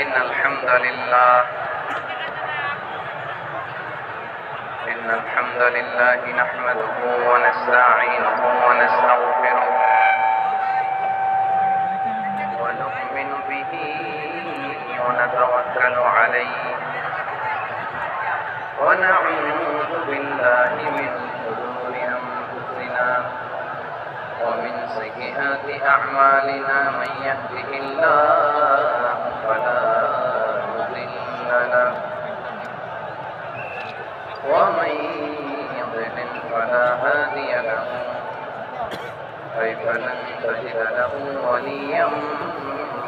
إن الحمد لله نحمده ونستعينه ونستغفره ونؤمن به ونتوكل عليه ونعوذ بالله من شرور أنفسنا ومن سيئات أعمالنا من يهده الله فلا مضل له ومن يضلل فلا هادي له فلن تجد له وليا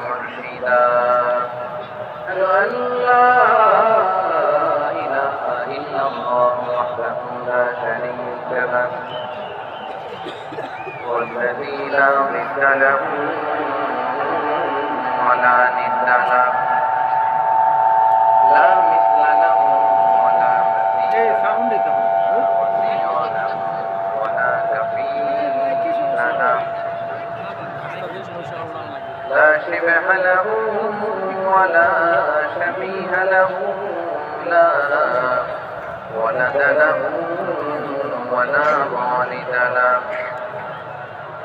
مرشدا أشهد أن لا إله إلا الله وحده لا شريك له والذي لا ضد له ولا ند له لا مثل له ولا مثيل له ولا كفيل له لا شبه له ولا شبيه له لا ولد له ولا والد له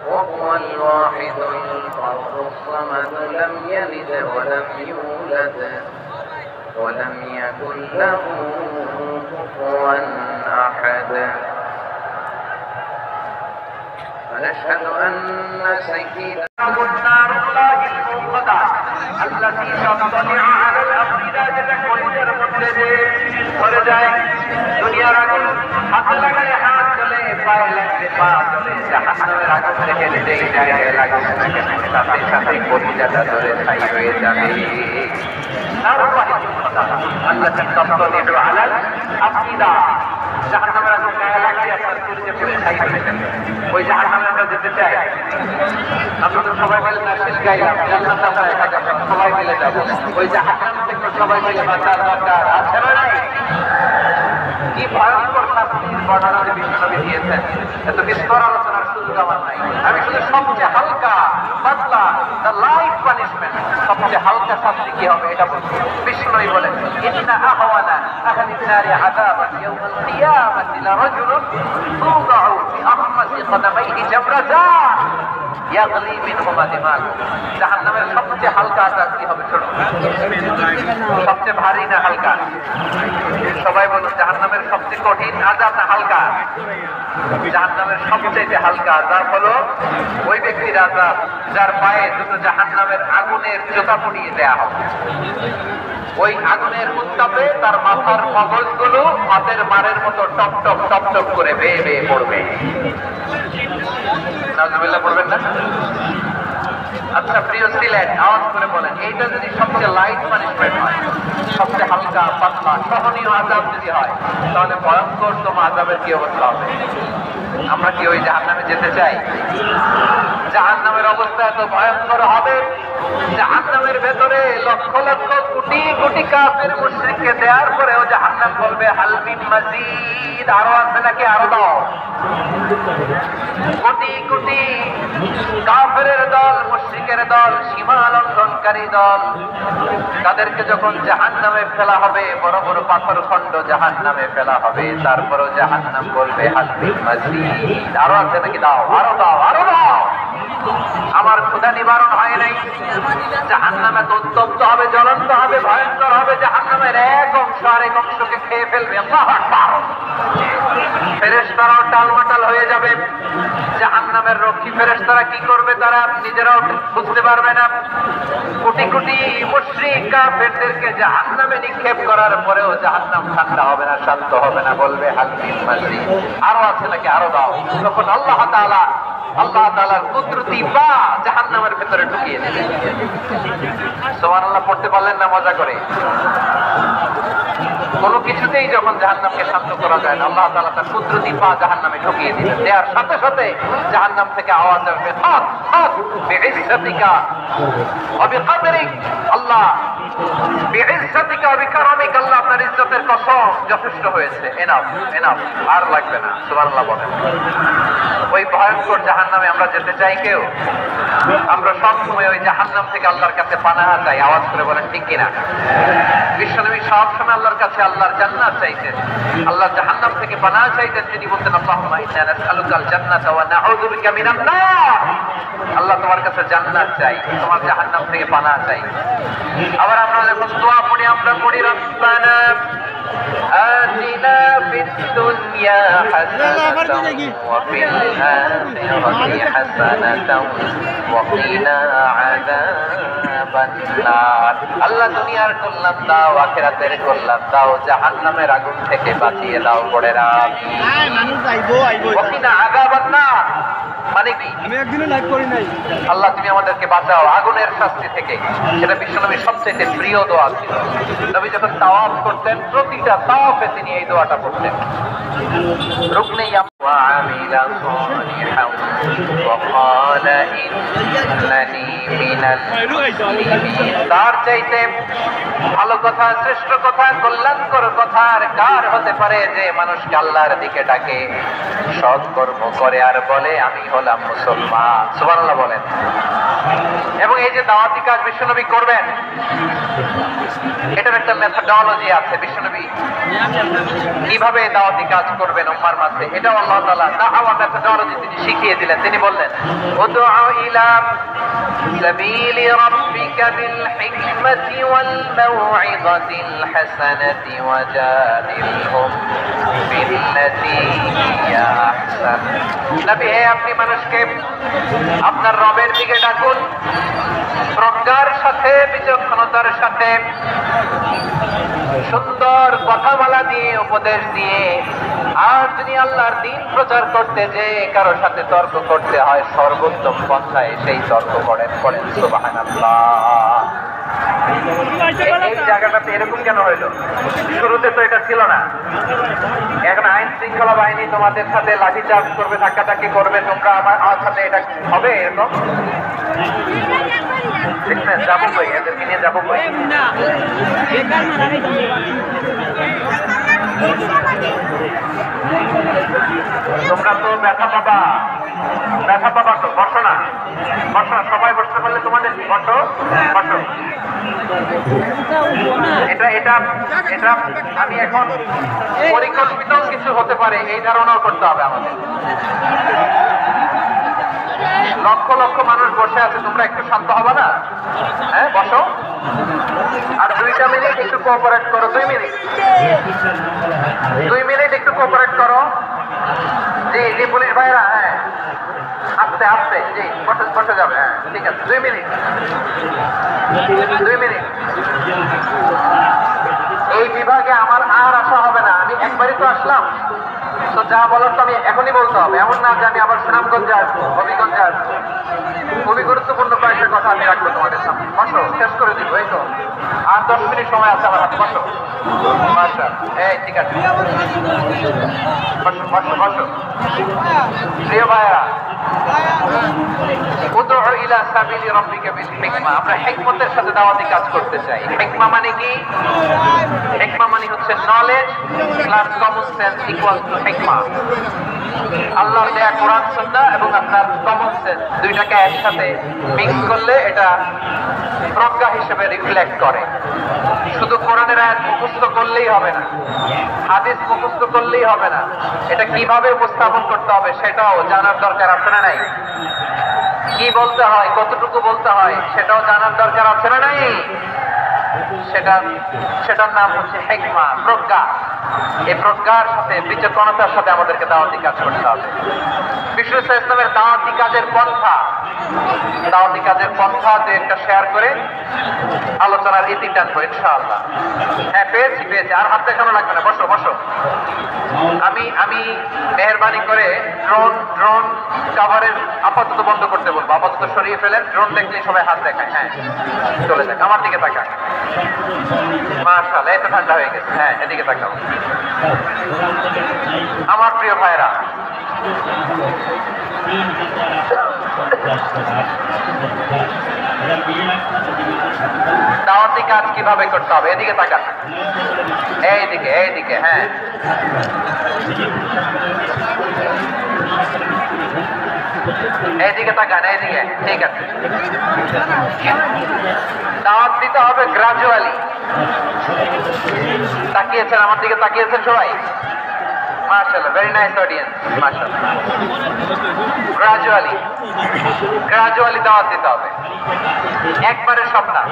وهو الواحد الفرد الصمد لم يلد ولم يولد ولم يكن له كفوا أحد ونشهد أن سيدنا نار الله الموقدة التي تطلع على الأفئدة لكل مدد ورجاء دنيا رجل حتى لك حال চলে পায়ে লাগতে পা চলে জাহান্নামের আগুন থেকে যেই জায়গায় লাগে তাতে সাথে কলিজাটা ধরে ছাই হয়ে যাবে আল্লাহ তাআলা আলাল আফিদা জাহান্নামের আগুন গায়ে লাগলে আপনার কলিজা পুড়ে ছাই হয়ে যাবে ওই জাহান্নামে আমরা যেতে চাই আমরা তো সবাই মিলে নাশিদ গাইলাম জান্নাত আমরা একা যাব সবাই মিলে যাব ওই জাহান্নাম থেকে সবাই মিলে বাঁচার দরকার আছে না নাই কি ভয়ঙ্কর শাস্তির বর্ণনা বিশ্বনবী দিয়েছেন এত বিস্তর আলোচনার সুযোগ আমার নাই আমি শুধু সবচেয়ে হালকা পাতলা দ্য লাইট পানিশমেন্ট সবচেয়ে হালকা শাস্তি কি হবে এটা বলছি বিশ্বনবী বলেন ইন্না আহওয়ানা আহলিন নারি আযাবান ইয়াউমাল কিয়ামাতি লারাজুলুন তুদাউ ফি আহমাসি কদামাইহি জামরাতান ইয়াগলি মিনহুমা দিমাগ জাহান্নামের সবচেয়ে হালকা আযাব কি হবে ছোট সবচেয়ে ভারী না হালকা সবাই বলুন জাহান্নামের সবচেয়ে কঠিন আযাব না হালকা জাহান্নামের সবচেয়ে হালকা আযাব হলো ওই ব্যক্তির আযাব যার পায়ে দুটো জাহান্নামের আগুনের জোতা পরিয়ে দেয়া হবে ওই আগুনের উত্তাপে তার মাথার মগজগুলো হাতের মারের মতো টপ টপ টপ টপ করে বেয়ে বেয়ে পড়বে নাউজুবিল্লাহ পড়বেন না আচ্ছা প্রিয় সিলেট আওয়াজ করে বলেন এইটা যদি সবচেয়ে লাইট পানিশমেন্ট হয় সবচেয়ে হালকা পাতলা সহনীয় আযাব যদি হয় তাহলে ভয়ঙ্করতম আযাবের কি অবস্থা হবে আমরা কি ওই জাহান্নামে যেতে চাই জাহান্নামের অবস্থা এত ভয়ঙ্কর হবে জাহান্নামের ভেতরে লক্ষ লক্ষ কোটি কোটি কাফের মুশরিককে দেওয়ার পরেও জাহান্নাম বলবে হাল মিন মাজিদ আরো আছে নাকি আরো দাও কোটি কোটি কাফেরের দল মুশরিকের দল সীমা লঙ্ঘনকারী দল তাদেরকে যখন জাহান্নামে ফেলা হবে বড় বড় পাথর খণ্ড জাহান্নামে ফেলা হবে তারপরও জাহান্নাম বলবে হাল মিন মাজিদ আরো আছে নাকি দাও আরো দাও আরো দাও আমার ক্ষুধা নিবারণ হয় নাই জাহান্নামে তো উত্তপ্ত হবে জ্বলন্ত হবে ভয়ঙ্কর হবে জাহান্নামের এক অংশ আরেক অংশকে খেয়ে ফেলবে আল্লাহু আকবার ফেরেশতারাও টালমাটাল হয়ে যাবে জাহান্নামের রক্ষী ফেরেশতারা কি করবে তারা নিজেরাও বুঝতে পারবে না কোটি কোটি মুশরিক কাফেরদেরকে জাহান্নামে নিক্ষেপ করার পরেও জাহান্নাম ঠান্ডা হবে না শান্ত হবে না বলবে হাল মিন মাজিদ আরো আছে নাকি আরো দাও তখন আল্লাহ তাআলার কুদরতি পা জাহান্নামের ভিতরে ঢুকিয়ে দেবে সুবহানাল্লাহ পড়তে পারলেন না মজা করে কোনো কিছুতেই যখন জাহান্নামকে শান্ত করা যায় না আল্লাহ তাআলা তার কুদরতি পা জাহান্নামে ঢুকিয়ে দিবেন দেওয়ার সাথে সাথে জাহান্নাম থেকে আওয়াজ আসবে খাত খাত বিইজ্জাতিকা ওয়া বিকদরিক আল্লাহ বিইজ্জাতিকা ওয়া বিকারামিকা, আল্লাহ আপনার ইজ্জতের কসম, যথেষ্ট হয়েছে, এনাফ এনাফ, আর লাগবে না। সুবহানাল্লাহ বলেন। ওই ভয়ঙ্কর জাহান্নামে আমরা যেতে চাই কেউ? আমরা সব সময় ওই জাহান্নাম থেকে আল্লাহর কাছে পানাহ চাই। আওয়াজ করে বলেন ঠিক কিনা? বিশ্বনবী সব সময় আল্লাহর কাছে আল্লাহর জান্নাত চাইতেন, আল্লাহর জাহান্নাম থেকে পানাহ চাইতেন। তিনি বলতেন আল্লাহুম্মা ইন্না নাসআলুকাল জান্নাতা ওয়া নাউযু বিকা মিনান নার। আল্লাহ তোমার কাছে জান্নাত চাই, তোমার জাহান্নাম থেকে পানাহ চাই। আবার আমরা যখন দোয়া পড়ি আমরা পড়ি রব্বানা آتنا في الدنيا حسنة وفي الآخرة حسنة وقنا عذاب النار। আল্লাহ দুনিয়ার কল্যাণ দাও, আখিরাতের কল্যাণ দাও, জাহান্নামের আগুন থেকে বাঁচিয়ে দাও। পড়ে ওয়াকিনা আযাবান নার মানে কি? আমি একদিনও লাইভ করি নাই। আল্লাহ তুমি আমাদেরকে বাঁচাও আগুনের শাস্তি থেকে। সেটা বিশ্বনবীর সবচেয়ে প্রিয় দোয়া ছিল। নবী যখন তাওয়াফ করতেন প্রতিটা তাওয়াফে তিনি এই দোয়াটা পড়তেন। রুকনে ওয়া আমিলা সালিহান ওয়া ক্বালা ইন্নানি মিনাল মুসলিমিন। তার চাইতে ভালো কথা, শ্রেষ্ঠ কথা, কল্যাণকর কথা আর কার হতে পারে যে মানুষকে আল্লাহর দিকে ডাকে, সৎ কর্ম করে আর বলে আমি হলাম মুসলমান। সুবহানাল্লাহ বলেন। এবং এই যে দাওয়াতি কাজ বিশ্বনবী করবেন, এটার একটা মেথডোলজি আছে। বিশ্বনবী কিভাবে দাওয়াতি কাজ করবেন উম্মার মাঝে, এটাও আল্লাহ তাআলা দাওয়া মেথডোলজি তিনি শিখিয়ে দিলেন। তিনি বললেন উদউ ইলা সাবিলি রাব্বিকা বিল হিকমাতি ওয়াল মাউইযাতিল হাসানাতি ওয়াজাদিলহুম বিল্লাতী হিয়া আহসান। নবী হে আপনি মানুষকে আপনার রবের দিকে ডাকুন প্রজ্ঞার সাথে, বিচক্ষণতার সাথে, সুন্দর কথামালা দিয়ে, উপদেশ দিয়ে। আর যদি আল্লাহর দ্বীন প্রচার করতে যে কারো সাথে তর্ক করতে হয়, সর্বোত্তম পন্থায় সেই তর্ক করেন। সুবহানাল্লাহ। এই জায়গাটাতে এরকম কেন হইলো? শুরুতে তো এটা ছিল না। এখন আইন শৃঙ্খলা বাহিনী তোমাদের সাথে লাঠিচার্জ করবে, ধাক্কাধাক্কি করবে, তোমরা আমার সাথে এটা হবে এরকম? দেখবেন যাবো কই, এদেরকে নিয়ে যাবো কই? তোমরা তো ব্যথা পাবা, ব্যথা পাবা তো। বসো না, বসো না, সবাই বসতে পারলে তোমাদের কি? বসো বসো। এটা এটা এটা আমি এখন পরিকল্পিত কিছু হতে পারে এই ধারণাও করতে হবে আমাদের। লক্ষ লক্ষ মানুষ বসে আছে, তোমরা একটু শান্ত হবে না? হ্যাঁ বসো। আর 2 মিনিট একটু কোঅপারেট করো। 2 মিনিট, 2 মিনিট একটু কোঅপারেট করো। জি জি পুলিশ ভাইরা, হ্যাঁ আস্তে আস্তে, জি বসে বসে যাবে। হ্যাঁ ঠিক আছে, 2 মিনিট, 2 মিনিট। এই বিভাগে আমার আর আসা হবে না, আমি একবারই তো আসলাম, তো যা বলার তো আমি এখনই বলতে হবে। এমন না যে আমি আবার সুনামগঞ্জে আসবো, হবিগঞ্জে আসবো। খুবই গুরুত্বপূর্ণ কয়েকটা কথা আমি রাখবো তোমাদের সামনে। বসো, শেষ করে দিব। এই তো আর 10 মিনিট সময় আছে আমার হাতে। বসো। আচ্ছা এই ঠিক আছে, বসো বসো বসো। প্রিয় ভাইয়া, উদউ ইলা সাবিলি রাব্বিকা বিল হিকমা। আমরা হিকমতের সাথে দাওয়াতি কাজ করতে চাই। হিকমা মানে কি? হিকমা মানে হচ্ছে knowledge plus common sense equal to হিকমা। আল্লাহর দেয়া কোরআন সুন্নাহ এবং আপনার কমন সেন্স দুইটাকে একসাথে মিক্স করলে এটা প্রজ্ঞা হিসেবে রিফ্লেক্ট করে। শুধু কোরআনের আয়াত মুখস্থ করলেই হবে না, হাদিস মুখস্থ করলেই হবে না, এটা কিভাবে উপস্থাপন করতে হবে সেটাও জানার দরকার আছে না নাই? কি বলতে হয়, কতটুকু বলতে হয় সেটাও জানার দরকার আছে না নাই? সেটার নাম হচ্ছে হিকমা, প্রজ্ঞা। এই প্রজ্ঞার সাথে, বিচক্ষণতার সাথে আমাদেরকে দাওয়াতি কাজ করতে হবে। বিশ্ব ইসলামের দাওয়াতি কাজের পন্থা, দাওয়াতি কাজের পন্থা যে একটা শেয়ার করে আলোচনার ইতি টানবো ইনশাআল্লাহ। হ্যাঁ পেয়েছি পেয়েছি, আর হাত দেখানো লাগবে না। বসো বসো। আমি মেহরবানি করে ড্রোন কাভারের আপাতত বন্ধ করতে বলবো, আপাতত সরিয়ে ফেলেন। ড্রোন দেখলে সবাই হাত দেখায়। হ্যাঁ চলে যাক, আমার দিকে তাকান। মাশাআল্লাহ, এত ঠান্ডা হয়ে গেছে। হ্যাঁ এদিকে তাকাও। আমার প্রিয় ভাইরা, দাওয়াতি দাওয়াতি কাজ কিভাবে করতে হবে, এদিকে তাকান, এইদিকে এইদিকে, হ্যাঁ এইদিকে তাকান, এইদিকে, ঠিক আছে। দাওয়াত দিতে হবে গ্রাজুয়ালি। তাকিয়েছেন আমার দিকে, তাকিয়েছেন সবাই? মাশাআল্লাহ, ভেরি নাইস অডিয়েন্স, মাশাআল্লাহ। গ্রাজুয়ালি গ্রাজুয়ালি দাওয়াত দিতে হবে, একবারে সব না।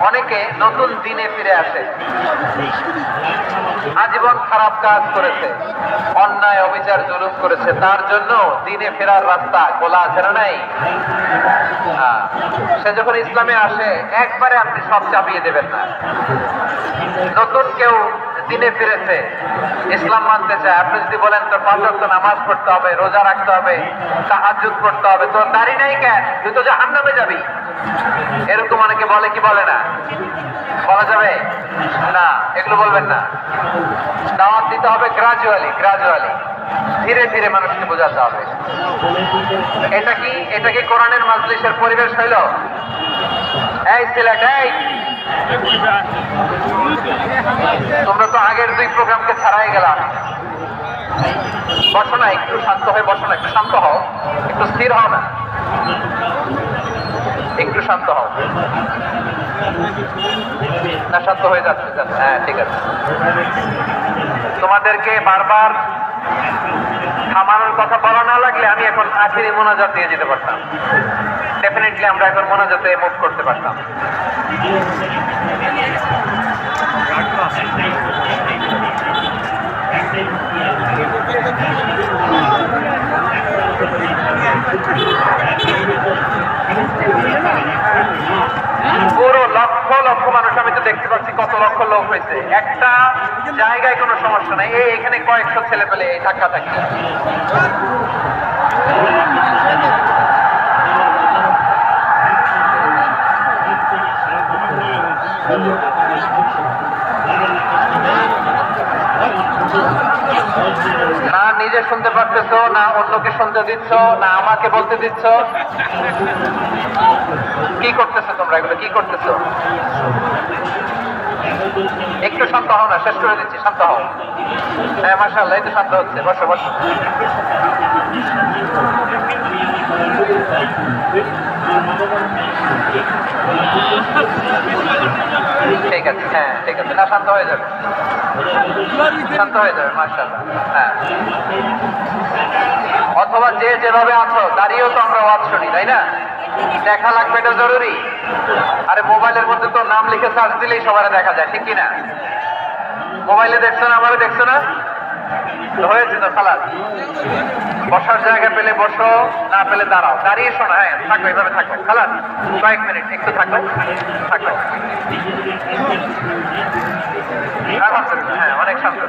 অনেকে নতুন দিনে ফিরে আসে, আজীবন খারাপ কাজ করেছে, অন্যায় অবিচার জুলুম করেছে, তার জন্য দিনে ফেরার রাস্তা খোলা আছে না নাই? সে যখন ইসলামে আসে একবারে আপনি সব চাপিয়ে দেবেন না। নতুন কেউ দিনে ফিরেছে, ইসলাম মানতে চায়, আপনি যদি বলেন তোর 5 ওয়াক্ত নামাজ পড়তে হবে, রোজা রাখতে হবে, তাহাজ্জুদ পড়তে হবে, তোর দাড়ি নাই কেন, তুই তো জাহান্নামে যাবি, এরকম অনেকে বলে কি বলে না? বলা যাবে না, এগুলো বলবেন না। দাওয়াত দিতে হবে গ্রাজুয়ালি, গ্রাজুয়ালি, ধীরে ধীরে মানুষকে বোঝাতে হবে। এটা কি কোরআনের মাজলিসের পরিবেশ হইল? এই সিলেট, এই তোমরা তো আগের 2 প্রোগ্রামকে ছাড়াই গেলাম। বসো না, একটু শান্ত হয়ে বসো না, একটু শান্ত হও, একটু স্থির হও না, একটু শান্ত হও না। শান্ত হয়ে যাচ্ছে, হ্যাঁ ঠিক আছে। তোমাদেরকে বারবার থামানোর কথা বলা না লাগলে আমি এখন আখিরি মোনাজাত দিয়ে যেতে পারতাম। ডেফিনেটলি আমরা এখন মোনাজাতে মুভ করতে পারতাম। পুরো লক্ষ লক্ষ মানুষ, আমি তো দেখতে পাচ্ছি কত লক্ষ লোক হয়েছে, একটা জায়গায় কোনো সমস্যা নাই। এখানে কয়েকশো ছেলে পেলে এই ধাক্কা থাকি। না নিজে শুনতে পারতেছ, না অন্যকে শুনতে দিচ্ছ, না আমাকে বলতে দিচ্ছ। কি করতেছো তোমরা, এগুলো কি করতেছো? একটু শান্ত হও না, শেষ করে দিচ্ছি, শান্ত হও। হ্যাঁ মাশাআল্লাহ, এই তো শান্ত হচ্ছে, বসো বসো। ঠিক আছে, হ্যাঁ ঠিক আছে, না শান্ত হয়ে যাবে, শান্ত হয়ে যাবে, মাশাআল্লাহ। হ্যাঁ, অথবা যে যেভাবে আছো দাঁড়িয়েও তো আমরা ওয়াজ শুনি, তাই না? দেখা লাগবে, এটা জরুরি। আরে মোবাইলের মধ্যে তো নাম লিখে সার্চ দিলেই সবার দেখা যায়, ঠিক কিনা? মোবাইলে দেখছো না, আমারও দেখছো না, হয়েছে তো খালাস। বসার জায়গা পেলে বসো, না পেলে দাঁড়াও, দাঁড়িয়ে শোনো। হ্যাঁ থাকো, এইভাবে থাকো, খালাস কয়েক মিনিট একটু থাকো, থাকো। হ্যাঁ অনেক শান্ত।